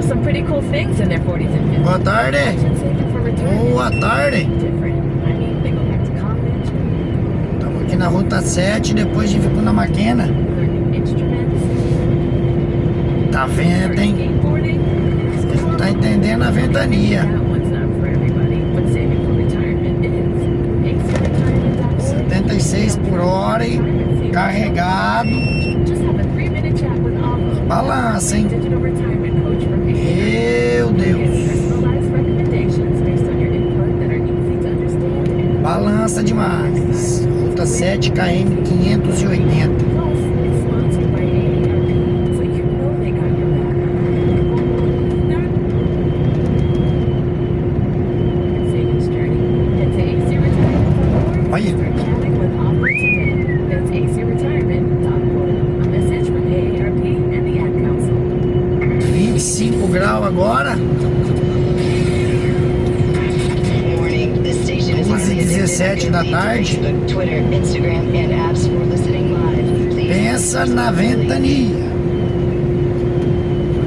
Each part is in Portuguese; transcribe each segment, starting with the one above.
some pretty cool things in their 40s and 50s. Boa tarde. Should save it for retirement. Boa tarde. Different. I mean, they go back to college, Estamos aqui na Ruta 7, depois de vir na Maquena. learning instruments, Tá vendo, hein? skateboarding. Você não tá entendendo a ventania. That one's not for everybody, but saving for retirement is. ACRetirement.org. 76 por hora e carregado. Just have a 3-minute chat with Ava. Balança, hein? Digital retirement coach from Meu Deus. personalized recommendations based on your input that are easy to understand and Balança demais. Ruta 7 km 580. plus it's sponsored by AARP, so you know they got your back. Savings journey. Head to ACRetirement.org Olha. and start chatting with Ava today. That's ACRetirement.org. A message from AARP and the Ad Council. 25 graus agora. Morning. This station is 11h17 da tarde. Facebook, Twitter, Instagram, and apps for listening live. Please Pensa na ventania.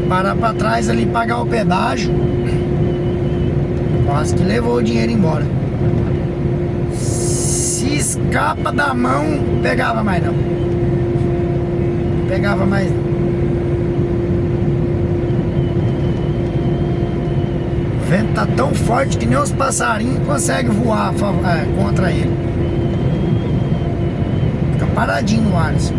Parar pra trás ali, pagar o pedágio. Quase que levou o dinheiro embora. Se escapa da mão, pegava mais não. Pegava mais não. O vento tá tão forte que nem os passarinhos conseguem voar contra ele. Fica paradinho no ar assim.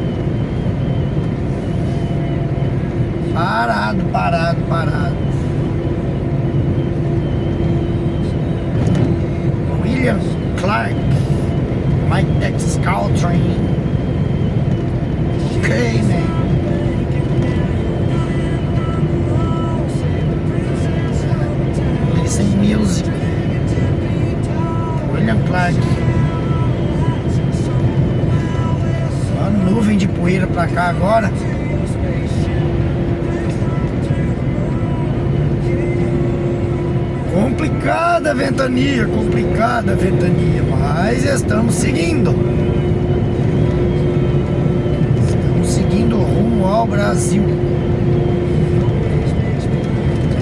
Parado, parado, parado. William Clark, Mike Texas Caltrain. Ok, man. Listen music. William Clark. Só nuvem de poeira pra cá agora. Complicada a ventania, mas estamos seguindo. Estamos seguindo rumo ao Brasil.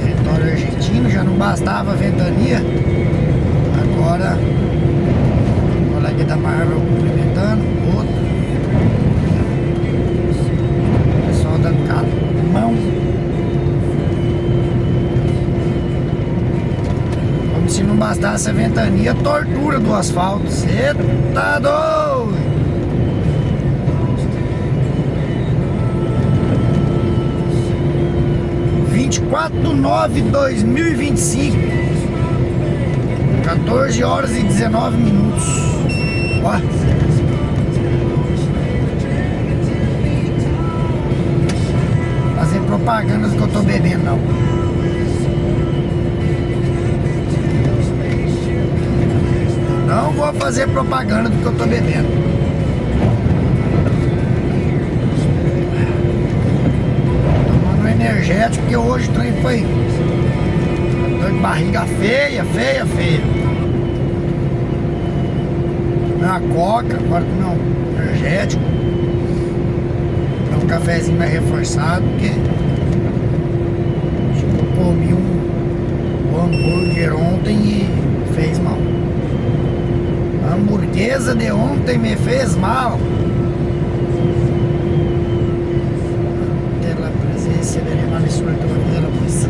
Território argentino, já não bastava a ventania. Agora, o colega da Marvel cumprimentando, outro. O pessoal dando mão. Se não bastasse a ventania, tortura do asfalto. Cê tá doido? (24/9/2025) 14h19. Ó. Fazer propaganda do que eu tô bebendo, não. Não vou fazer propaganda do que eu tô bebendo. Tomando um energético, porque hoje o trem foi dor de barriga feia. Tomei uma coca, agora tomei um energético. Tomei um cafezinho mais reforçado, porque tipo, eu comi um hambúrguer ontem e fez mal. A hamburguesa de ontem me fez mal. Pela presença de animais soltos na vida da polícia.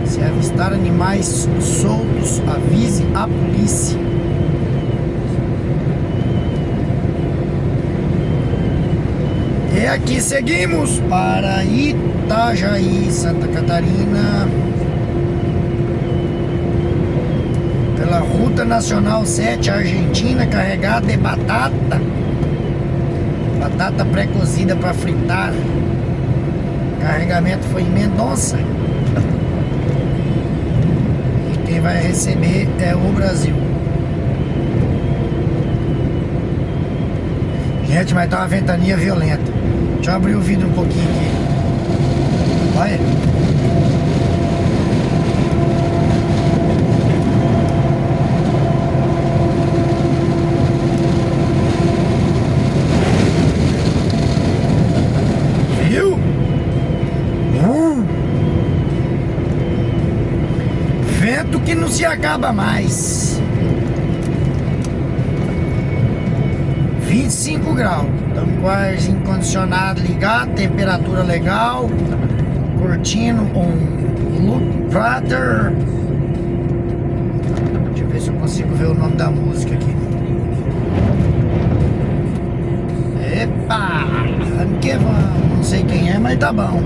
Se avistar animais soltos, avise a polícia. E aqui seguimos para Itajaí, Santa Catarina. Pela Ruta Nacional 7, Argentina, carregada de batata. Batata pré-cozida para fritar. Carregamento foi em Mendonça. E quem vai receber é o Brasil. Gente, mas tá uma ventania violenta. Deixa eu abrir o vidro um pouquinho aqui. Olha. vento que não se acaba mais. 25 graus. Estamos com o arzinho condicionado ligado, temperatura legal. Curtindo um Luke Prater. Deixa eu ver se eu consigo ver o nome da música aqui. Epa! Vamos que vamos. Não sei quem é, mas tá bom.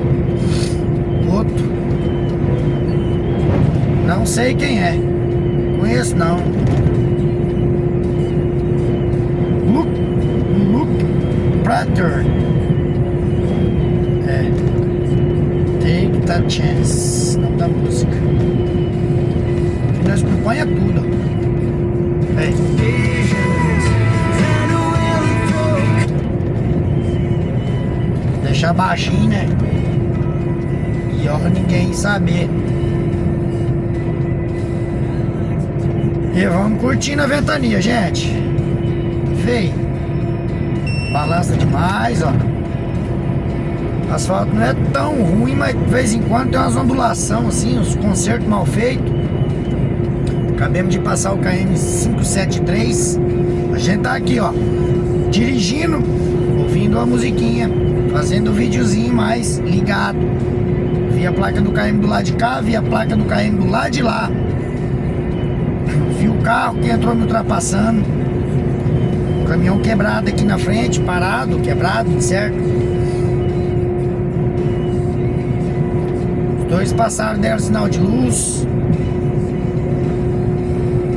Outro. Não sei quem é. Conheço não. Luke Prater. É. Take that chance. Nome da música. Nós acompanha tudo. É. Deixar baixinho, né? E ó, ninguém saber. E vamos curtindo a ventania, gente. Feio. Balança demais, ó. O asfalto não é tão ruim, mas de vez em quando tem umas ondulações assim, uns concertos mal feitos. Acabamos de passar o KM 573. A gente tá aqui, ó, dirigindo, ouvindo a musiquinha, fazendo o videozinho mais ligado. Vi a placa do KM do lado de cá, vi a placa do KM do lado de lá. Vi o carro que entrou me ultrapassando. O caminhão quebrado aqui na frente, parado, quebrado, certo? Os dois passaram, deram sinal de luz.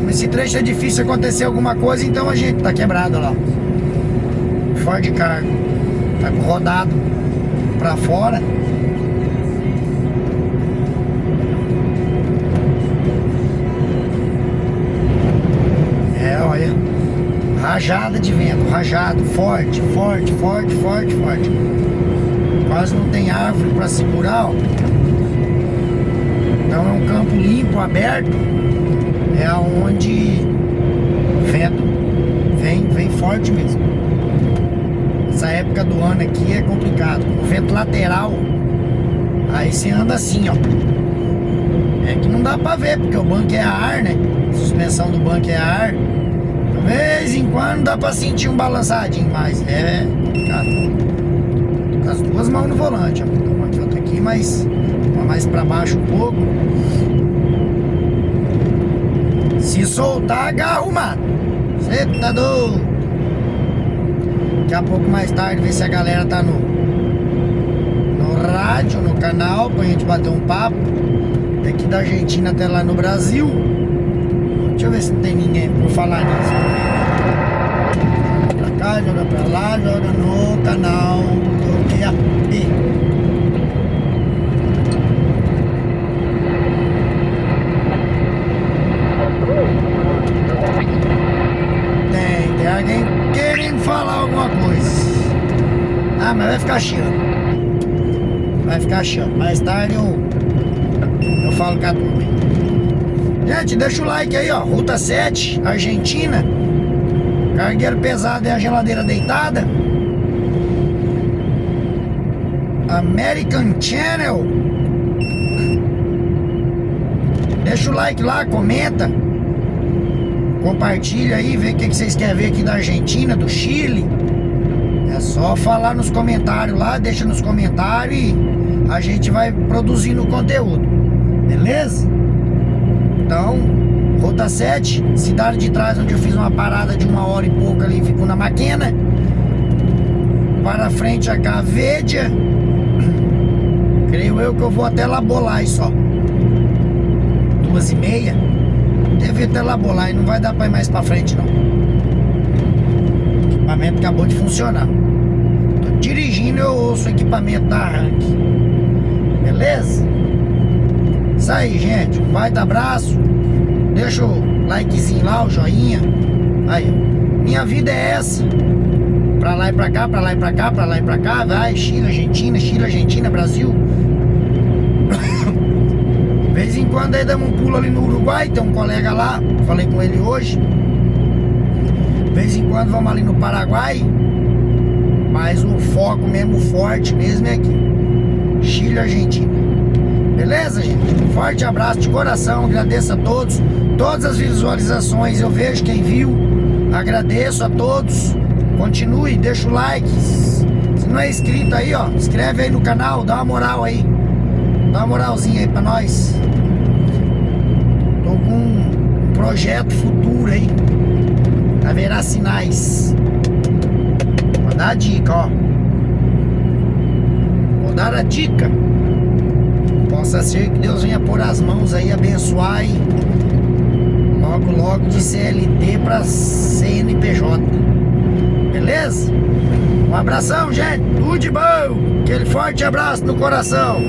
Esse trecho é difícil acontecer alguma coisa, então a gente tá quebrado lá. Ford Cargo tá rodado pra fora. É, olha, rajada de vento, rajado, forte, forte, forte, forte, forte. Quase não tem árvore pra segurar, ó. Então é um campo limpo, aberto. É aonde vento vem forte mesmo. Essa época do ano aqui é complicado. O vento lateral, aí você anda assim, ó. É que não dá pra ver, porque o banco é a ar, né? A suspensão do banco é a ar. De vez em quando dá pra sentir um balançadinho, mas é complicado. Tô com as duas mãos no volante, ó. Uma aqui, outra aqui, mas uma mais pra baixo um pouco. Se soltar, agarra o mato. Cê tá doido. Daqui a pouco mais tarde, ver se a galera tá no rádio, no canal, pra gente bater um papo. Daqui da Argentina até lá no Brasil. Deixa eu ver se não tem ninguém por falar nisso. Joga pra cá, joga pra lá, joga no canal do QAP. Tem alguém querendo falar alguma coisa. Ah, mas vai ficar chiando. Vai ficar chiando. Mais tarde eu falo com a turma. Gente, deixa o like aí, ó. Ruta 7, Argentina. Cargueiro pesado é a geladeira deitada. American Channel. Deixa o like lá, comenta. Compartilha aí, vê o que vocês querem ver aqui da Argentina, do Chile. É só falar nos comentários lá, deixa nos comentários e a gente vai produzindo o conteúdo. Beleza? Então, Rota 7, cidade de trás, onde eu fiz uma parada de 1 hora e pouco ali, ficou na Maquena. Para frente a Cavédia. Creio eu que eu vou até Labolai só. 2h30. Deve até Labolai, não vai dar pra ir mais pra frente não. O equipamento acabou de funcionar. Tô dirigindo, eu ouço o equipamento da arranque. Beleza? Isso aí, gente. Um baita abraço. Deixa o likezinho lá, o joinha. Aí, minha vida é essa. Pra lá e pra cá, pra lá e pra cá, pra lá e pra cá. Vai, Chile, Argentina, Brasil. De vez em quando aí damos um pulo ali no Uruguai. Tem um colega lá, falei com ele hoje. De vez em quando vamos ali no Paraguai. Mas o foco mesmo, forte mesmo é aqui. Chile, Argentina. Beleza, gente? Forte abraço de coração, agradeço a todos. Todas as visualizações eu vejo quem viu. Agradeço a todos. Continue, deixa o like. Se não é inscrito aí, ó, inscreve aí no canal, dá uma moral aí. Dá uma moralzinha aí pra nós. Tô com um projeto futuro aí. Haverá sinais. Vou dar a dica, ó. Vou dar a dica. Possa ser que Deus venha pôr as mãos aí, abençoar e logo de CLT pra CNPJ. Beleza? Um abração, gente. Tudo de bom. Aquele forte abraço no coração.